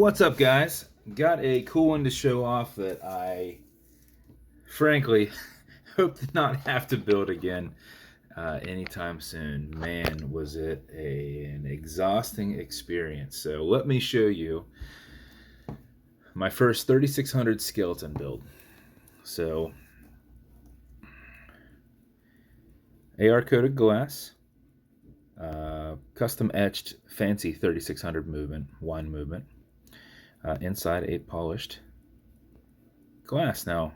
What's up, guys? Got a cool one to show off that I, frankly, hope to not have to build again anytime soon. Man, was it an exhausting experience. So let me show you my first 3600 skeleton build. So, AR coated glass, custom etched fancy 3600 movement, wine movement. Inside a polished glass. Now,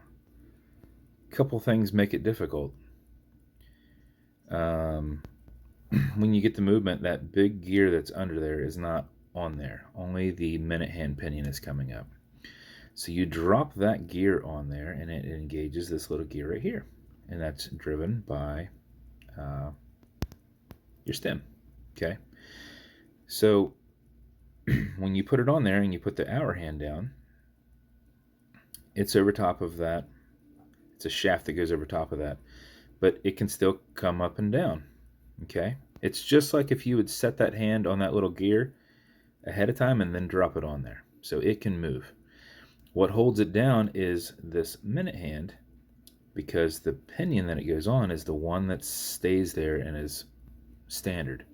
a couple things make it difficult. Um, when you get the movement, that big gear that's under there is not on there. Only the minute hand pinion is coming up. So you drop that gear on there and it engages this little gear right here. And that's driven by your stem. Okay. So when you put it on there and you put the hour hand down, it's over top of that. It's a shaft that goes over top of that, but it can still come up and down. Okay. It's just like if you would set that hand on that little gear ahead of time and then drop it on there. So it can move. What holds it down is this minute hand, because the pinion that it goes on is the one that stays there and is standard.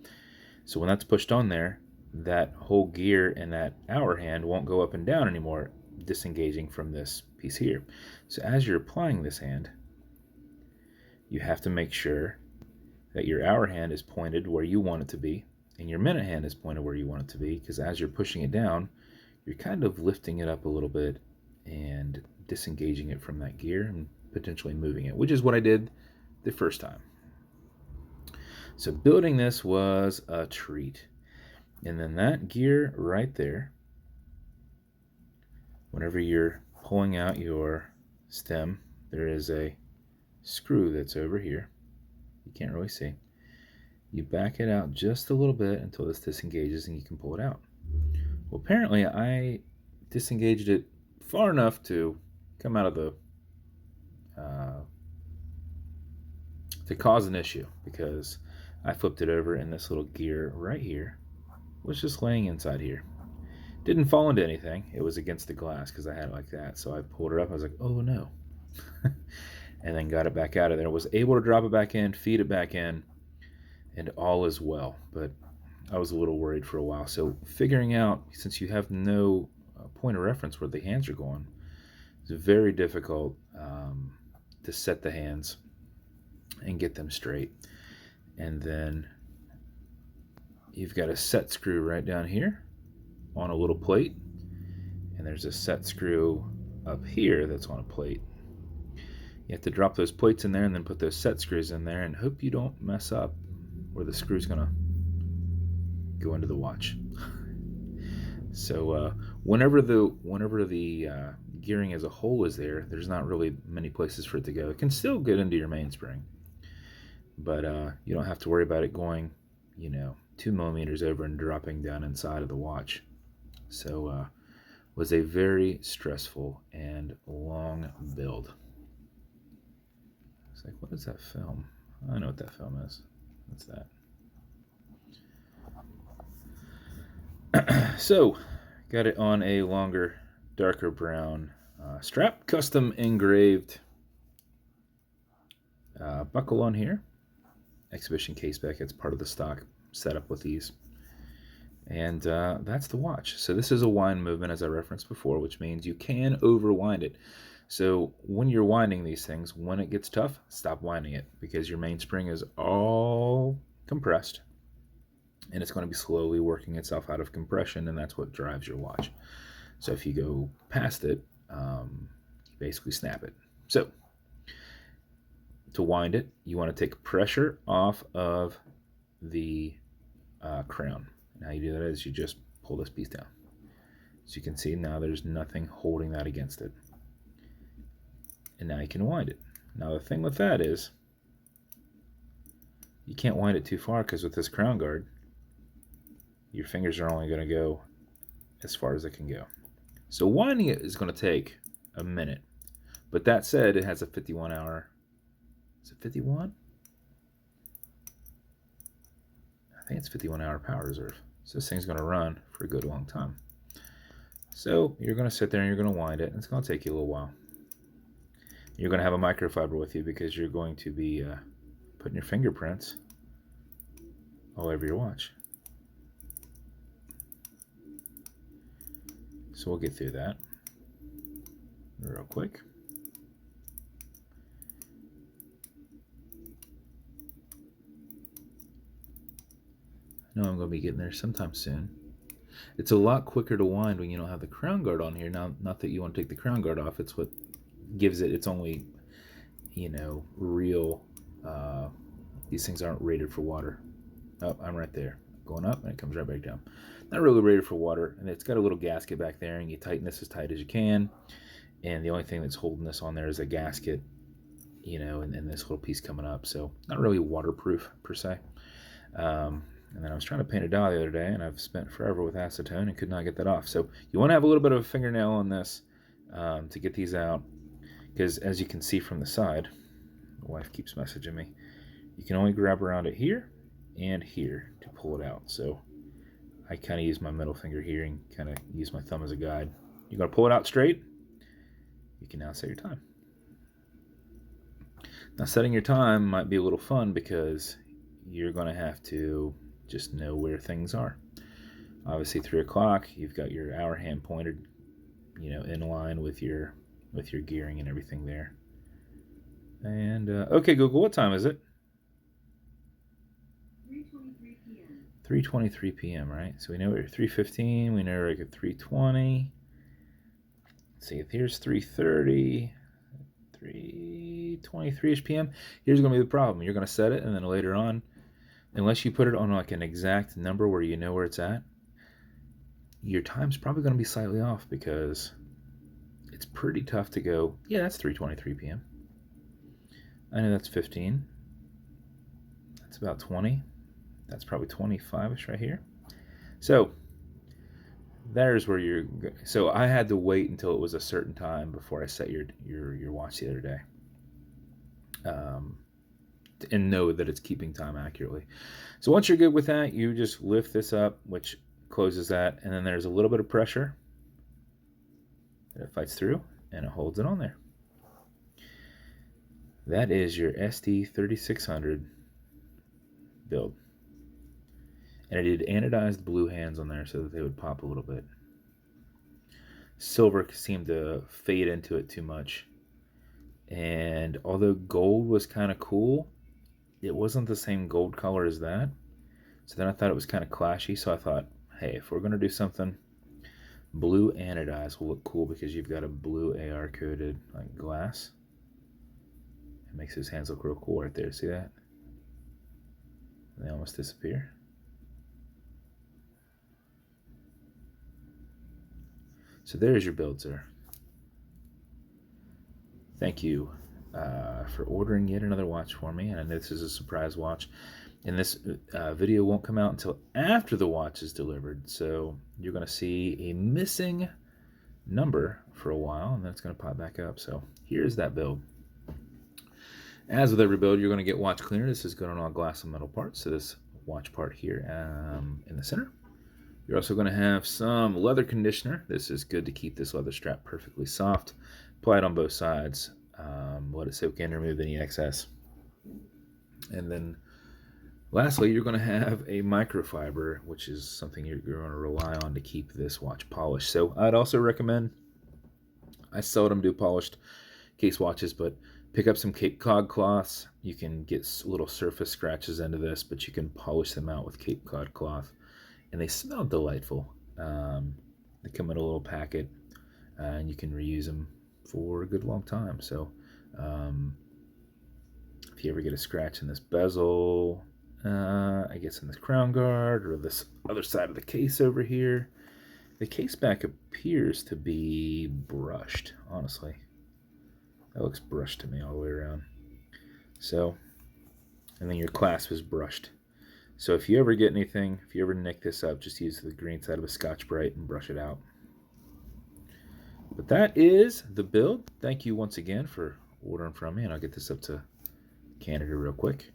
So when that's pushed on there, that whole gear and that hour hand won't go up and down anymore, disengaging from this piece here. So as you're applying this hand, you have to make sure that your hour hand is pointed where you want it to be and your minute hand is pointed where you want it to be, because as you're pushing it down, you're kind of lifting it up a little bit and disengaging it from that gear and potentially moving it, which is what I did the first time. So building this was a treat. And then that gear right there, whenever you're pulling out your stem, there is a screw that's over here. You can't really see. You back it out just a little bit until this disengages and you can pull it out. Well, apparently I disengaged it far enough to come out of the to cause an issue, because I flipped it over and this little gear right here was just laying inside here. Didn't fall into anything. It was against the glass because I had it like that. So I pulled it up. I was like, oh no. And then got it back out of there. Was able to drop it back in, feed it back in, and all is well. But I was a little worried for a while. So figuring out, since you have no point of reference where the hands are going, it's very difficult to set the hands and get them straight. And then you've got a set screw right down here on a little plate, and there's a set screw up here that's on a plate. You have to drop those plates in there and then put those set screws in there and hope you don't mess up where the screw's gonna go into the watch. So whenever the gearing as a whole is there, there's not really many places for it to go. It can still get into your mainspring, but you don't have to worry about it going 2 millimeters over and dropping down inside of the watch. So was a very stressful and long build. It's like, what is that film? I know what that film is. What's that? So got it on a longer, darker brown strap, custom engraved buckle on here. Exhibition caseback. It's part of the stock setup with these. And that's the watch. So this is a wind movement, as I referenced before, which means you can overwind it. So when you're winding these things, when it gets tough, stop winding it, because your mainspring is all compressed and it's going to be slowly working itself out of compression, and that's what drives your watch. So if you go past it, you basically snap it. So to wind it, you want to take pressure off of the crown. And how you do that is you just pull this piece down. So you can see now there's nothing holding that against it. And now you can wind it. Now the thing with that is you can't wind it too far, because with this crown guard, your fingers are only going to go as far as it can go. So winding it is going to take a minute. But that said, it has a 51 hour. Is it 51? I think it's 51 hour power reserve. So this thing's going to run for a good long time. So you're going to sit there and you're going to wind it, and it's going to take you a little while. You're going to have a microfiber with you because you're going to be putting your fingerprints all over your watch. So we'll get through that real quick. I know I'm going to be getting there sometime soon. It's a lot quicker to wind when you don't have the crown guard on here. Now, not that you want to take the crown guard off. It's what gives it its only, real. These things aren't rated for water. Oh, I'm right there. Going up, and it comes right back down. Not really rated for water, and it's got a little gasket back there, and you tighten this as tight as you can. And the only thing that's holding this on there is a gasket, and this little piece coming up. So not really waterproof per se. And then I was trying to paint a dial the other day, and I've spent forever with acetone and could not get that off. So you want to have a little bit of a fingernail on this to get these out, because as you can see from the side, my wife keeps messaging me, you can only grab around it here and here to pull it out. So I kind of use my middle finger here and kind of use my thumb as a guide. You're going to pull it out straight. You can now set your time. Now setting your time might be a little fun because you're going to have to just know where things are. Obviously 3 o'clock, you've got your hour hand pointed, in line with your gearing and everything there. And okay, Google, what time is it? 3:23 p.m. 3:23 p.m. Right? So we know we're at 3:15. We know we're at 3:20. Let's see, here's 3:30. 3:23ish p.m. Here's going to be the problem. You're going to set it, and then later on, unless you put it on like an exact number where you know where it's at, your time's probably going to be slightly off because it's pretty tough to go, yeah, that's 3:23 p.m. I know that's 15. That's about 20. That's probably 25ish right here. So there's where you're. So I had to wait until it was a certain time before I set your watch the other day, and know that it's keeping time accurately. So once you're good with that, you just lift this up, which closes that, and then there's a little bit of pressure that it fights through, and it holds it on there. That is your SD3600 build. And I did anodized blue hands on there so that they would pop a little bit. Silver seemed to fade into it too much. And although gold was kind of cool, it wasn't the same gold color as that. So then I thought it was kind of clashy. So I thought, hey, if we're going to do something, blue anodized will look cool because you've got a blue AR coated like glass. It makes his hands look real cool right there. See that? They almost disappear. So there's your build, sir. Thank you for ordering yet another watch for me. And I know this is a surprise watch. And this video won't come out until after the watch is delivered. So you're going to see a missing number for a while, and then it's going to pop back up. So here's that build. As with every build, you're going to get watch cleaner. This is going on all glass and metal parts. So this watch part here in the center. You're also going to have some leather conditioner. This is good to keep this leather strap perfectly soft. Apply it on both sides. Let it soak in, remove any excess. And then lastly, you're going to have a microfiber, which is something you're going to rely on to keep this watch polished. So I'd also recommend, I seldom do polished case watches, but pick up some Cape Cod cloths. You can get little surface scratches into this, but you can polish them out with Cape Cod cloth. And they smell delightful. They come in a little packet, and you can reuse them for a good long time. So if you ever get a scratch in this bezel, I guess in this crown guard or this other side of the case over here, the case back appears to be brushed, honestly. That looks brushed to me all the way around. So, and then your clasp is brushed. So if you ever get anything, if you ever nick this up, just use the green side of a Scotch-Brite and brush it out. But that is the build. Thank you once again for ordering from me, and I'll get this up to Canada real quick.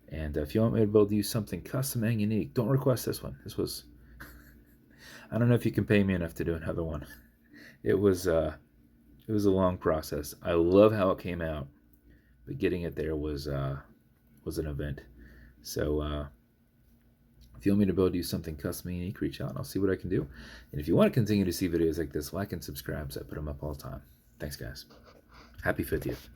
And if you want me to build you something custom and unique, don't request this one. This was, I don't know if you can pay me enough to do another one. it was a long process. I love how it came out, but getting it there was an event. So if you want me to build you something custom and unique, reach out and I'll see what I can do. And if you want to continue to see videos like this, like and subscribe, so I put them up all the time. Thanks, guys. Happy 50th.